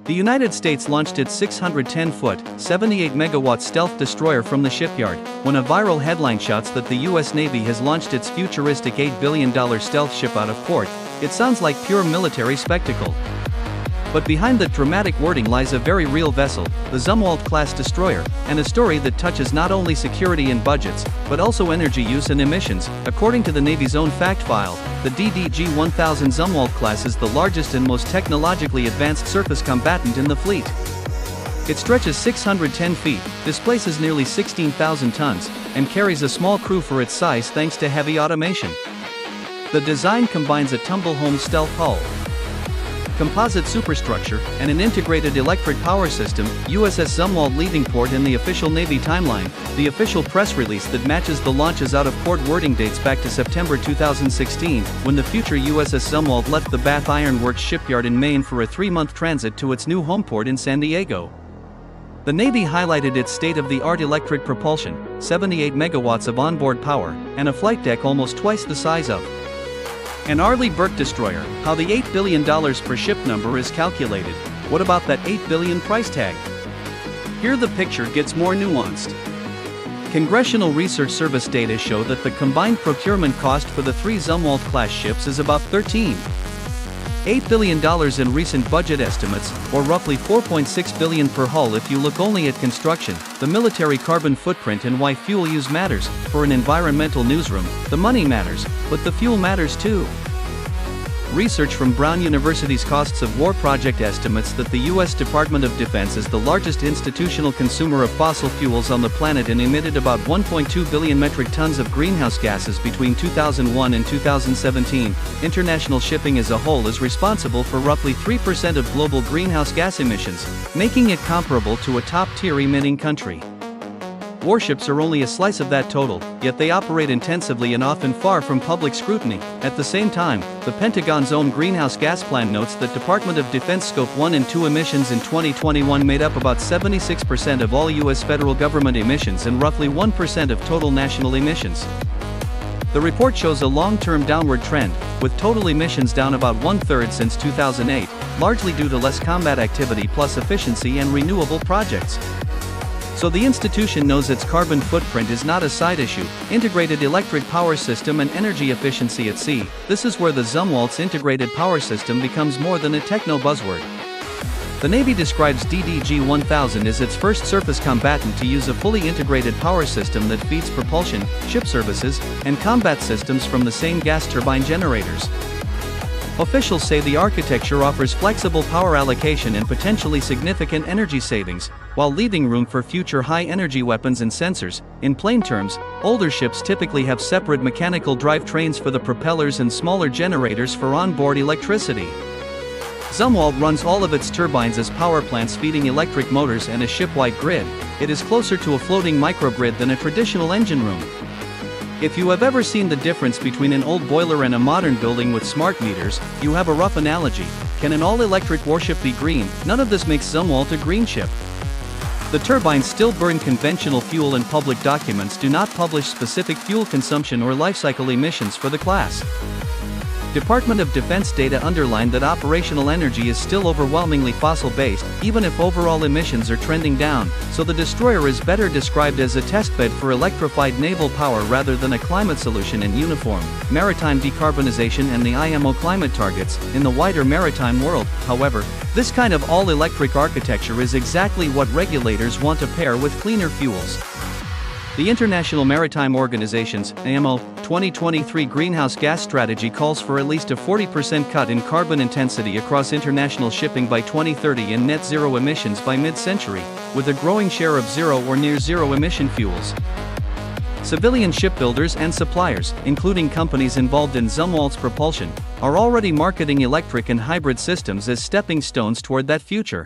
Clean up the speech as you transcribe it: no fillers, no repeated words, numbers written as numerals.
The United States launched its 610-foot, 78-megawatt stealth destroyer from the shipyard, when a viral headline shouts that the U.S. Navy has launched its futuristic $8 billion stealth ship out of port. It sounds like pure military spectacle. But behind that dramatic wording lies a very real vessel, the Zumwalt-class destroyer, and a story that touches not only security and budgets, but also energy use and emissions. According to the Navy's own fact file, the DDG-1000 Zumwalt class is the largest and most technologically advanced surface combatant in the fleet. It stretches 610 feet, displaces nearly 16,000 tons, and carries a small crew for its size thanks to heavy automation. The design combines a tumble-home stealth hull, composite superstructure, and an integrated electric power system. USS Zumwalt leaving port in the official Navy timeline. The official press release that matches the launch's out-of-port wording dates back to September 2016, when the future USS Zumwalt left the Bath Iron Works shipyard in Maine for a 3-month transit to its new homeport in San Diego. The Navy highlighted its state-of-the-art electric propulsion, 78 megawatts of onboard power, and a flight deck almost twice the size of an Arleigh Burke destroyer. How the $8 billion per ship number is calculated. What about that $8 billion price tag? Here the picture gets more nuanced. Congressional Research Service data show that the combined procurement cost for the 3 Zumwalt-class ships is about $13.8 billion in recent budget estimates, or roughly $4.6 billion per hull if you look only at construction. The military carbon footprint and why fuel use matters. For an environmental newsroom, the money matters, but the fuel matters too. Research from Brown University's Costs of War project estimates that the U.S. Department of Defense is the largest institutional consumer of fossil fuels on the planet and emitted about 1.2 billion metric tons of greenhouse gases between 2001 and 2017. International shipping as a whole is responsible for roughly 3% of global greenhouse gas emissions, making it comparable to a top-tier emitting country. Warships are only a slice of that total, yet they operate intensively and often far from public scrutiny. At the same time, the Pentagon's own greenhouse gas plan notes that Department of Defense Scope 1 and 2 emissions in 2021 made up about 76% of all U.S. federal government emissions and roughly 1% of total national emissions. The report shows a long-term downward trend, with total emissions down about 1/3 since 2008, largely due to less combat activity plus efficiency and renewable projects. So the institution knows its carbon footprint is not a side issue. Integrated electric power system and energy efficiency at sea. This is where the Zumwalt's integrated power system becomes more than a techno buzzword. The Navy describes DDG-1000 as its first surface combatant to use a fully integrated power system that feeds propulsion, ship services, and combat systems from the same gas turbine generators. Officials say the architecture offers flexible power allocation and potentially significant energy savings, while leaving room for future high-energy weapons and sensors. In plain terms, older ships typically have separate mechanical drivetrains for the propellers and smaller generators for onboard electricity. Zumwalt runs all of its turbines as power plants feeding electric motors and a ship-wide grid. It is closer to a floating microgrid than a traditional engine room. If you have ever seen the difference between an old boiler and a modern building with smart meters, you have a rough analogy. Can an all-electric warship be green? None of this makes Zumwalt a green ship. The turbines still burn conventional fuel and public documents do not publish specific fuel consumption or life cycle emissions for the class. Department of Defense data underline that operational energy is still overwhelmingly fossil-based, even if overall emissions are trending down, so the destroyer is better described as a testbed for electrified naval power rather than a climate solution in uniform. Maritime decarbonization and the IMO climate targets. In the wider maritime world, however, this kind of all-electric architecture is exactly what regulators want to pair with cleaner fuels. The International Maritime Organization's IMO 2023 greenhouse gas strategy calls for at least a 40% cut in carbon intensity across international shipping by 2030 and net zero emissions by mid-century, with a growing share of zero or near-zero emission fuels. Civilian shipbuilders and suppliers, including companies involved in Zumwalt's propulsion, are already marketing electric and hybrid systems as stepping stones toward that future.